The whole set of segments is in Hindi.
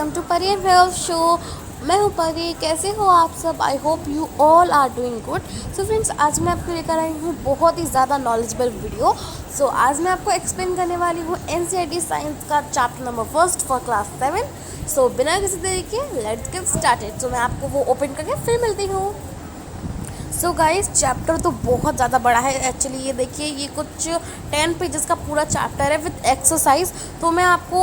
Welcome to Pari and wealth show. मैं हूँ परी। कैसे हो आप सब? I hope you all are doing good. So friends, आज मैं आपको लेकर आई हूँ बहुत ही ज़्यादा नॉलेजेबल वीडियो। सो आज मैं आपको एक्सप्लेन करने वाली हूँ एनसीईआरटी साइंस का चैप्टर नंबर 1 फॉर क्लास 7। सो बिना किसी देरी के लेट्स गेट स्टार्टेड। सो मैं आपको वो ओपन करके फिर मिलती हूँ। सो गाइस, चैप्टर तो बहुत ज़्यादा बड़ा है एक्चुअली। ये देखिए, ये कुछ 10 पेजेस का पूरा चैप्टर है विद एक्सरसाइज। तो मैं आपको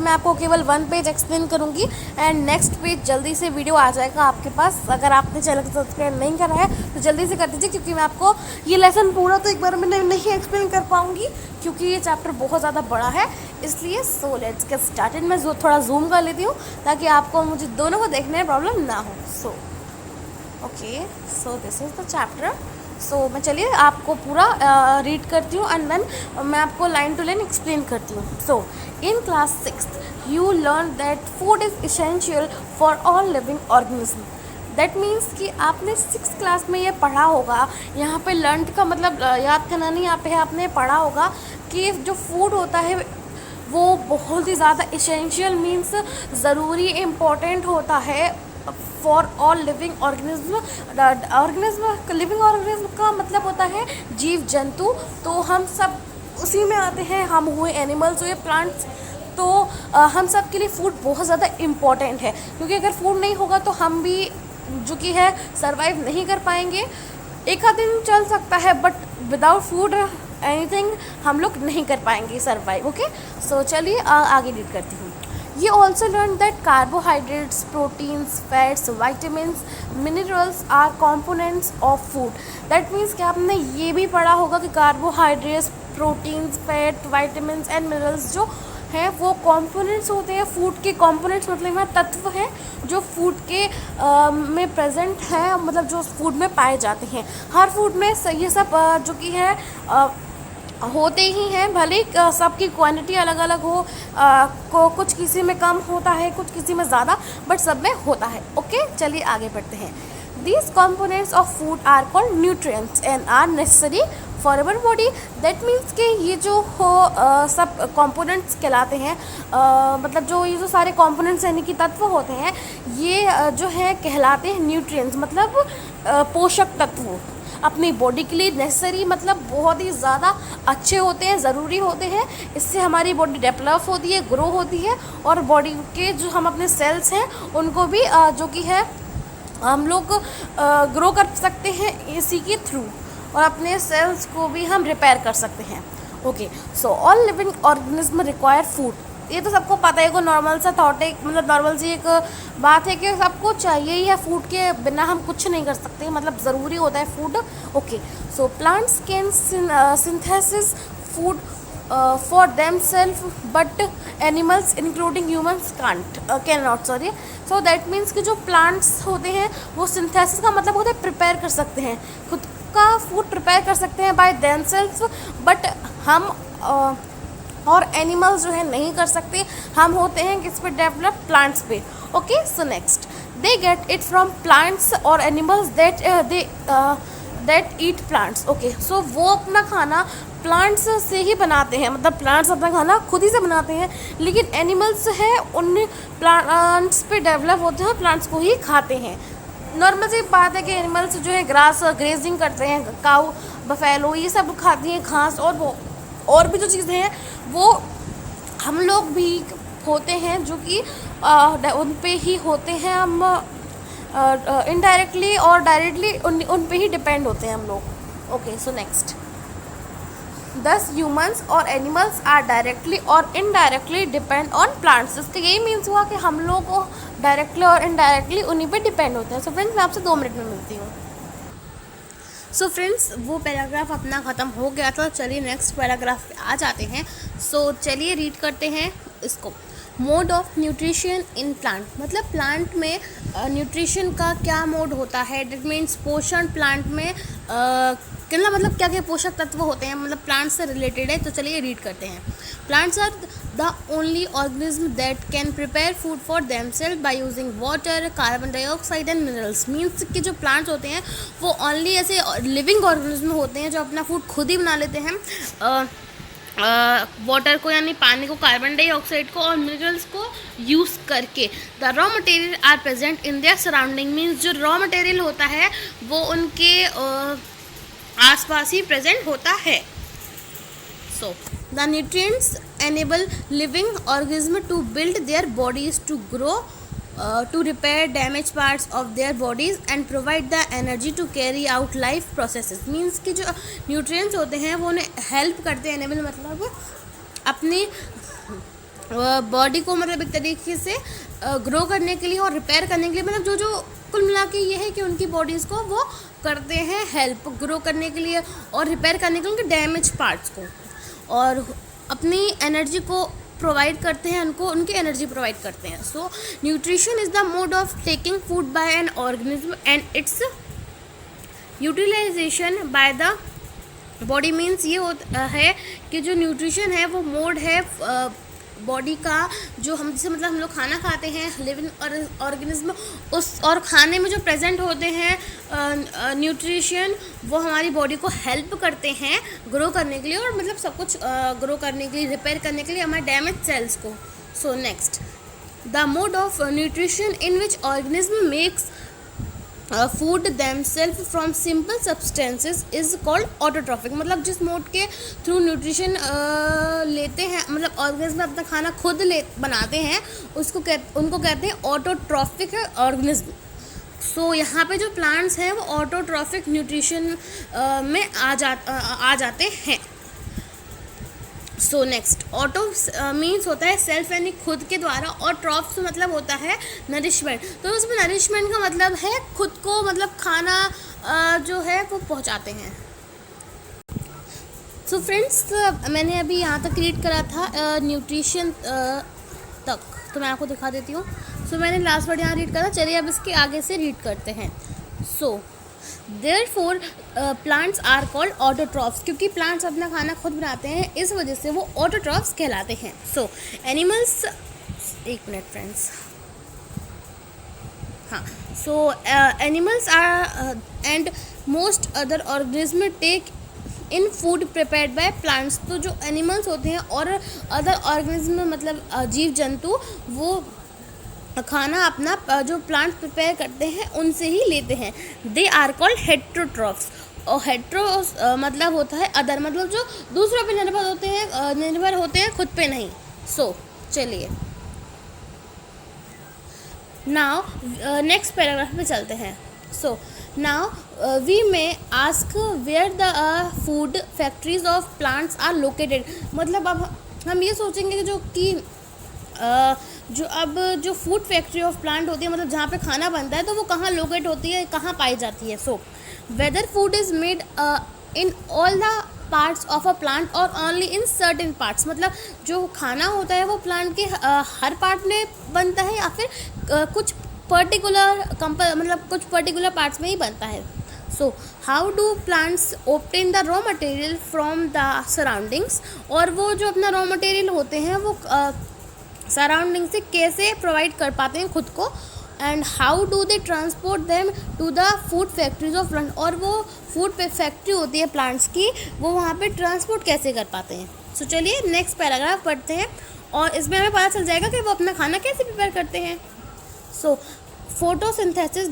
मैं आपको केवल 1 पेज एक्सप्लेन करूँगी एंड नेक्स्ट पेज जल्दी से वीडियो आ जाएगा आपके पास। अगर आपने चैनल को सब्सक्राइब नहीं करा है तो जल्दी से कर दीजिए, क्योंकि मैं आपको ये लेसन पूरा तो एक बार में नहीं एक्सप्लेन कर पाऊँगी, क्योंकि ये चैप्टर बहुत ज़्यादा बड़ा है इसलिए। So let's get started. मैं थोड़ा जूम कर लेती हूँ ताकि आपको मुझे दोनों को देखने में प्रॉब्लम ना हो। So okay, so this is the chapter. So मैं चलिए आपको पूरा रीड करती हूँ एंड देन मैं आपको लाइन टू लाइन एक्सप्लेन करती हूँ। So in class 6 you learn that food is essential for all living organism. That means कि आपने 6th क्लास में ये पढ़ा होगा। यहाँ पे लर्न का मतलब याद करना नहीं, यहाँ पे आपने पढ़ा होगा कि जो फूड होता है वो बहुत ही ज़्यादा इसेंशियल मीन्स ज़रूरी इम्पोर्टेंट होता है for all living organism. Living organism का मतलब होता है जीव जंतु। तो हम सब उसी में आते हैं, हम हुए एनिमल्स, हुए प्लांट्स। तो हम सब के लिए फूड बहुत ज़्यादा इम्पॉर्टेंट है, क्योंकि अगर फूड नहीं होगा तो हम भी जो कि है सरवाइव नहीं कर पाएंगे। एक आध दिन चल सकता है बट विदाउट फूड एनीथिंग हम लोग नहीं कर पाएंगे सरवाइव। ओके, सो चलिए आगे रीड करती हूँ। You also learned that carbohydrates, proteins, fats, vitamins, minerals are components of food. That means कि आपने ये भी पढ़ा होगा कि carbohydrates, proteins, fat, vitamins and minerals जो हैं वो components होते हैं फूड के। components मतलब यहाँ तत्व हैं जो फूड के में प्रेजेंट हैं, मतलब जो फूड में पाए जाते हैं। हर फूड में ये सब जो कि है होते ही हैं, भले सबकी क्वांटिटी अलग अलग हो, कुछ किसी में कम होता है, कुछ किसी में ज़्यादा, बट सब में होता है। ओके, चलिए आगे बढ़ते हैं। These components of food are called nutrients and are necessary for our body. That means कि ये जो हो सब components कहलाते हैं, मतलब जो ये जो सारे components यानी कि तत्व होते हैं, ये जो है कहलाते हैं nutrients, मतलब पोषक तत्व। अपनी बॉडी के लिए नेसेसरी मतलब बहुत ही ज़्यादा अच्छे होते हैं, ज़रूरी होते हैं। इससे हमारी बॉडी डेवलप होती है, ग्रो होती है, और बॉडी के जो हम अपने सेल्स हैं उनको भी जो कि है हम लोग ग्रो कर सकते हैं इसी के थ्रू, और अपने सेल्स को भी हम रिपेयर कर सकते हैं। Okay, so all living organism require food. ये तो सबको पता है, को नॉर्मल सा थॉट है, मतलब नॉर्मल सी एक बात है कि सबको चाहिए ही है। फूड के बिना हम कुछ नहीं कर सकते, मतलब ज़रूरी होता है food. Okay, so plants can synthesis food for them self but animals including humans can not. Sorry, so that means कि जो प्लांट्स होते हैं वो सिंथेसिस का मतलब होता है प्रिपेयर कर सकते हैं, खुद का फूड प्रिपेयर कर सकते हैं बाय देम सेल्फ, बट हम और एनिमल्स जो है नहीं कर सकते। हम होते हैं किस पे डेवलप? प्लांट्स पे। Okay, so next, they get it from plants और animals that eat plants. Okay, so वो अपना खाना प्लांट्स से ही बनाते हैं, मतलब प्लांट्स अपना खाना खुद ही से बनाते हैं, लेकिन एनिमल्स है उन प्लांट्स पे डेवलप होते हैं, प्लांट्स को ही खाते हैं। नॉर्मल सी बात है कि एनिमल्स जो है ग्रास ग्रेजिंग करते हैं, काऊ बफेलो ये सब खाती हैं घास, और भी जो चीज़ें हैं वो हम लोग भी होते हैं जो कि उन पे ही होते हैं। हम इनडायरेक्टली और डायरेक्टली उन पे ही डिपेंड होते हैं हम लोग। ओके, सो नेक्स्ट, दस ह्यूमंस और एनिमल्स आर डायरेक्टली और इनडायरेक्टली डिपेंड ऑन प्लांट्स। इसका यही मीन्स हुआ कि हम लोग को डायरेक्टली और इनडायरेक्टली उन्हीं पे डिपेंड होते हैं। सो फ्रेंड्स, मैं आपसे 2 मिनट में मिलती हूँ। सो फ्रेंड्स, वो पैराग्राफ अपना ख़त्म हो गया था। चलिए नेक्स्ट पैराग्राफ पे आ जाते हैं। सो चलिए रीड करते हैं इसको। Mode of nutrition in plant, मतलब प्लांट में न्यूट्रिशन का क्या मोड होता है। डेट मीन्स पोषण प्लांट में कितना मतलब क्या क्या पोषक तत्व होते हैं, मतलब प्लांट से रिलेटेड है। तो चलिए रीड करते हैं। Plants are the only organism that can prepare food for themselves by using water, carbon dioxide and minerals. Means कि जो प्लांट्स होते हैं वो ओनली ऐसे लिविंग ऑर्गेनिज्म होते हैं जो अपना फूड खुद ही बना लेते हैं वाटर को यानी पानी को, कार्बन डाइऑक्साइड को और मिनरल्स को यूज़ करके। The raw material are present in their surrounding, means जो रॉ मटेरियल होता है वो उनके आसपास ही प्रेजेंट होता है। So the nutrients enable living organism to build their bodies, to grow, to repair damaged parts of their bodies and provide the energy to carry out life processes। Means कि जो न्यूट्रिएंट्स होते हैं वो उन्हें हेल्प करते हैं, एनेबल मतलब अपनी बॉडी को मतलब एक तरीके से ग्रो करने के लिए और रिपेयर करने के लिए, मतलब जो कुल मिला के ये है कि उनकी बॉडीज़ को वो करते हैं हेल्प ग्रो करने के लिए और रिपेयर करने के लिए उनके डैमेज पार्ट्स को, और अपनी एनर्जी को प्रोवाइड करते हैं, उनको उनकी एनर्जी प्रोवाइड करते हैं। So nutrition is the mode of taking food by an organism and its utilisation by the body. Means ये होता है कि जो न्यूट्रिशन है वो मोड है बॉडी का, जो हम जैसे मतलब हम लोग खाना खाते हैं लिविंग ऑर्गेनिज्म, उस और खाने में जो प्रेजेंट होते हैं न्यूट्रिशन वो हमारी बॉडी को हेल्प करते हैं ग्रो करने के लिए, और मतलब सब कुछ ग्रो करने के लिए, रिपेयर करने के लिए हमारे डैमेज सेल्स को। So next, the mode of nutrition in which organism makes food themselves from simple substances is called autotrophic. मतलब जिस मोड के थ्रू न्यूट्रिशन लेते हैं, मतलब ऑर्गेनिज्म अपना खाना खुद बनाते हैं, उनको कहते हैं ऑटोट्रॉफिक ऑर्गेनिज्म। सो यहाँ पे जो प्लांट्स हैं वो ऑटोट्रॉफिक न्यूट्रिशन में आ जाते हैं। सो नेक्स्ट, ऑटो मीन्स होता है सेल्फ यानी खुद के द्वारा, और ट्रॉफ्स मतलब होता है नरिशमेंट। तो उसमें नरिशमेंट का मतलब है खुद को मतलब खाना जो है वो पहुंचाते हैं। सो फ्रेंड्स, मैंने अभी यहाँ तक रीड करा था न्यूट्रिशन तक, तो मैं आपको दिखा देती हूँ। सो मैंने लास्ट वर्ड यहाँ रीड करा, चलिए अब इसके आगे से रीड करते हैं। सो Therefore plants are called autotrophs, क्योंकि प्लांट्स अपना खाना खुद बनाते हैं, इस वजह से वो ऑटोट्रॉफ्स कहलाते हैं। सो एनिमल्स, एक मिनट फ्रेंड्स, हाँ, so animals are and most other organism take in food prepared by plants. तो जो एनिमल्स होते हैं और अदर ऑर्गेनिज्म मतलब जीव जंतु, वो खाना अपना जो प्लांट प्रिपेयर करते हैं उनसे ही लेते हैं। दे आर कॉल्ड हेट्रोट्रॉफ्स, और हेट्रो मतलब होता है अदर, मतलब जो दूसरों पे निर्भर होते हैं खुद पे नहीं। सो चलिए नाउ नेक्स्ट पैराग्राफ पे चलते हैं। So now we may ask where the food factories of plants are located. मतलब अब हम ये सोचेंगे कि जो फूड फैक्ट्री ऑफ प्लांट होती है, मतलब जहाँ पे खाना बनता है, तो वो कहाँ लोकेट होती है, कहाँ पाई जाती है। So whether food is made in all the parts of a plant और ओनली इन सर्टेन पार्ट्स। मतलब जो खाना होता है वो प्लांट के हर पार्ट में बनता है, या फिर कुछ पर्टिकुलर पार्ट्स में ही बनता है। So how do plants obtain the raw material from the surroundings. और वो जो अपना रॉ मटेरियल होते हैं वो सराउंडिंग से कैसे प्रोवाइड कर पाते हैं खुद को, and how do they transport them to the food factories of plant. और वो फूड फैक्ट्री होती है प्लांट्स की, वो वहाँ पे ट्रांसपोर्ट कैसे कर पाते हैं। सो चलिए नेक्स्ट पैराग्राफ पढ़ते हैं, और इसमें हमें पता चल जाएगा कि वो अपना खाना कैसे प्रिपेयर करते हैं। So photosynthesis,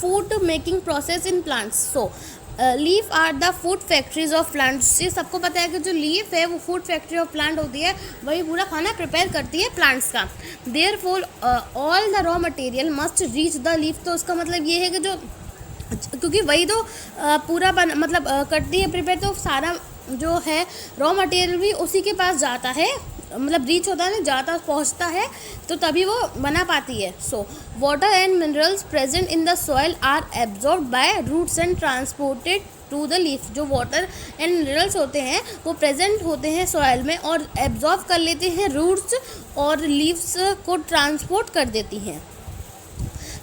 food making process in plants. So leaf are the food factories of plants. ये सबको पता है कि जो लीफ है वो फूड फैक्ट्री ऑफ प्लांट होती है, वही पूरा खाना प्रिपेयर करती है प्लांट्स का। Therefore all the raw material must reach the leaf. तो उसका मतलब ये है कि जो, क्योंकि वही तो पूरा करती है प्रिपेयर, तो सारा जो है रॉ मटेरियल भी उसी के पास जाता है, मतलब रीच होता है ना, जाता पहुंचता है, तो तभी वो बना पाती है। So water and minerals present in the soil are absorb by roots and transported to the leaf. जो वाटर एंड मिनरल्स होते हैं वो प्रेजेंट होते हैं सॉइल में और एब्जॉर्ब कर लेते हैं रूट्स, और लीव्स को ट्रांसपोर्ट कर देती हैं।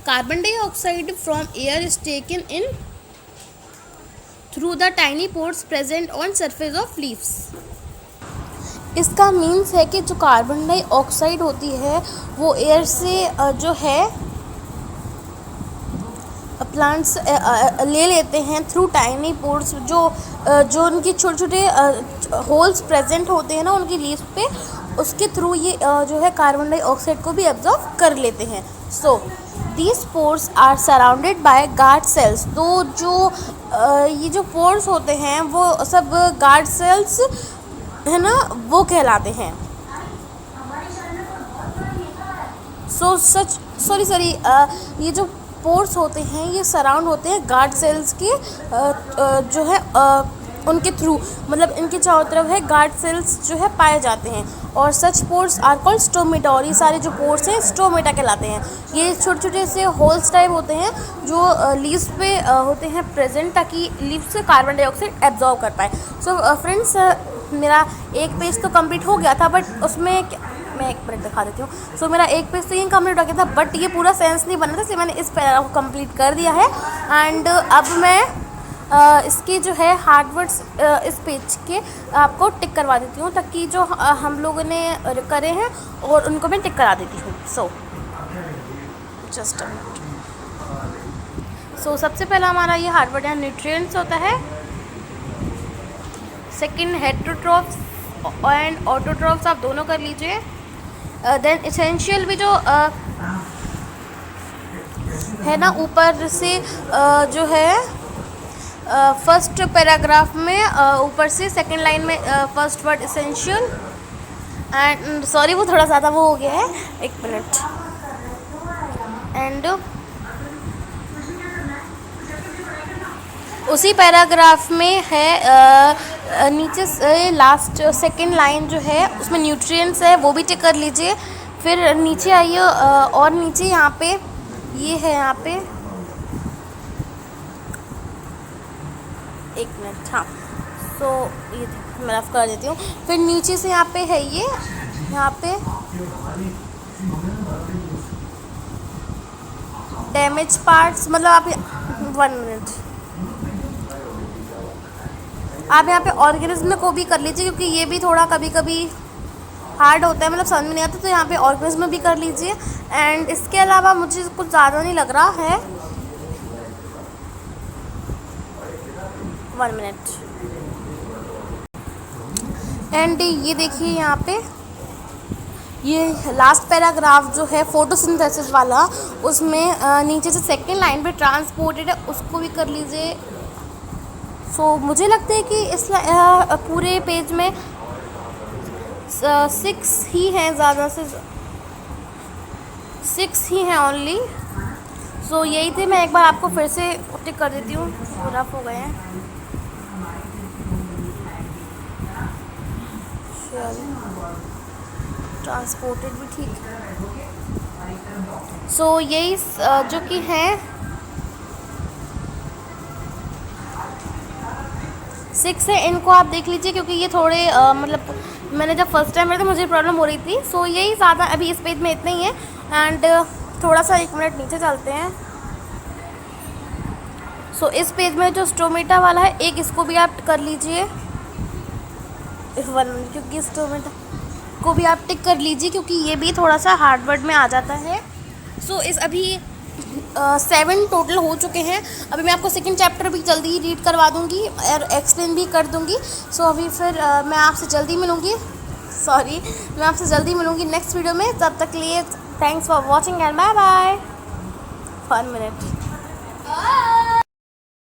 Carbon dioxide from air is taken in through the tiny pores present on surface of leaves. इसका मीन्स है कि जो कार्बन डाइऑक्साइड होती है वो एयर से जो है प्लांट्स ले लेते हैं थ्रू टाइनी पोर्स, जो उनके छोटे छोटे होल्स प्रेजेंट होते हैं ना उनकी लीव्स पे, उसके थ्रू ये जो है कार्बन डाइऑक्साइड को भी एब्जॉर्ब कर लेते हैं। So these pores are surrounded by guard cells. तो जो ये जो पोर्स होते हैं वो सब गार्ड सेल्स है ना, वो कहलाते हैं। सॉरी ये जो पोर्स होते हैं ये सराउंड होते हैं गार्ड सेल्स के जो है उनके थ्रू, मतलब इनके चारों तरफ है गार्ड सेल्स जो है पाए जाते हैं। और सच पोर्स आर कॉल्ड स्टोमेटा। और ये सारे जो पोर्स हैं स्टोमेटा कहलाते हैं। ये छोटे छोटे से होल्स टाइप होते हैं जो लीव्स पे होते हैं प्रेजेंट, ताकि लीव्स से कार्बन डाइऑक्साइड एब्जॉर्ब कर पाए। सो फ्रेंड्स, मेरा एक पेज तो कंप्लीट हो गया था, बट उसमें मैं एक मिनट दिखा देती हूँ। सो मेरा एक पेज तो ये कंप्लीट हो गया था, बट ये पूरा सेंस नहीं बना था, इसलिए मैंने इस पैरा को कंप्लीट कर दिया है। एंड अब मैं इसके जो है हार्ड वर्ड्स इस पेज के आपको टिक करवा देती हूँ, ताकि जो हम लोगों ने करे हैं और उनको मैं टिक करा देती हूँ। So just a minute. सो सबसे पहला हमारा ये हार्ड वर्ड है न्यूट्रिएंट्स होता है। सेकंड हेटेरोट्रॉफ्स एंड ऑटोट्रॉफ्स, आप दोनों कर लीजिए। देन एसेंशियल भी जो है ना ऊपर से जो है फर्स्ट पैराग्राफ में ऊपर से सेकंड लाइन में first word essential. And sorry वो थोड़ा ज़्यादा वो हो गया है, एक मिनट। एंड उसी पैराग्राफ में है नीचे से लास्ट सेकंड लाइन जो है उसमें न्यूट्रिएंट्स है, वो भी टिक कर लीजिए। फिर नीचे आइए और नीचे यहाँ पे ये है, यहाँ पे एक मिनट, हाँ। सो ये मैं रफ कर देती हूँ। फिर नीचे से यहाँ पे है ये, यहाँ पे डैमेज पार्ट्स, मतलब आप 1 मिनट, आप यहाँ पे ऑर्गेनिज्म को भी कर लीजिए, क्योंकि ये भी थोड़ा कभी कभी हार्ड होता है, मतलब समझ में नहीं आता, तो यहाँ पे ऑर्गेनिज्म भी कर लीजिए। एंड इसके अलावा मुझे कुछ ज़्यादा नहीं लग रहा है। 1 मिनट। एंड ये देखिए यहाँ पे ये लास्ट पैराग्राफ जो है फोटोसिंथेसिस वाला, उसमें नीचे से सेकंड लाइन पे ट्रांसपोर्टेड है, उसको भी कर लीजिए। सो मुझे लगता है कि इस पूरे पेज में 6 ही हैं, ज़्यादा से 6 ही हैं ओनली। सो यही थे, मैं एक बार आपको फिर से टिक कर देती हूँ, रफ हो गए हैं। ट्रांसपोर्टेड भी ठीक। सो यही जो कि हैं 6 है, इनको आप देख लीजिए, क्योंकि ये थोड़े मतलब मैंने जब फर्स्ट टाइम पढ़ा था मुझे प्रॉब्लम हो रही थी। सो यही ज़्यादा अभी इस पेज में इतने ही है। एंड थोड़ा सा 1 मिनट नीचे चलते हैं। सो इस पेज में जो स्टोमेटा वाला है, एक इसको भी आप कर लीजिए 1 मिनट, क्योंकि स्टोमेटा को भी आप टिक कर लीजिए, क्योंकि ये भी थोड़ा सा हार्ड वर्ड में आ जाता है। सो इस अभी 7 टोटल हो चुके हैं। अभी मैं आपको सेकंड चैप्टर भी जल्दी ही रीड करवा दूंगी और एक्सप्लेन भी कर दूंगी। सो अभी फिर मैं आपसे जल्दी मिलूँगी, मैं आपसे जल्दी मिलूँगी नेक्स्ट वीडियो में। तब तक के लिए thanks for watching and bye bye. 1 minute.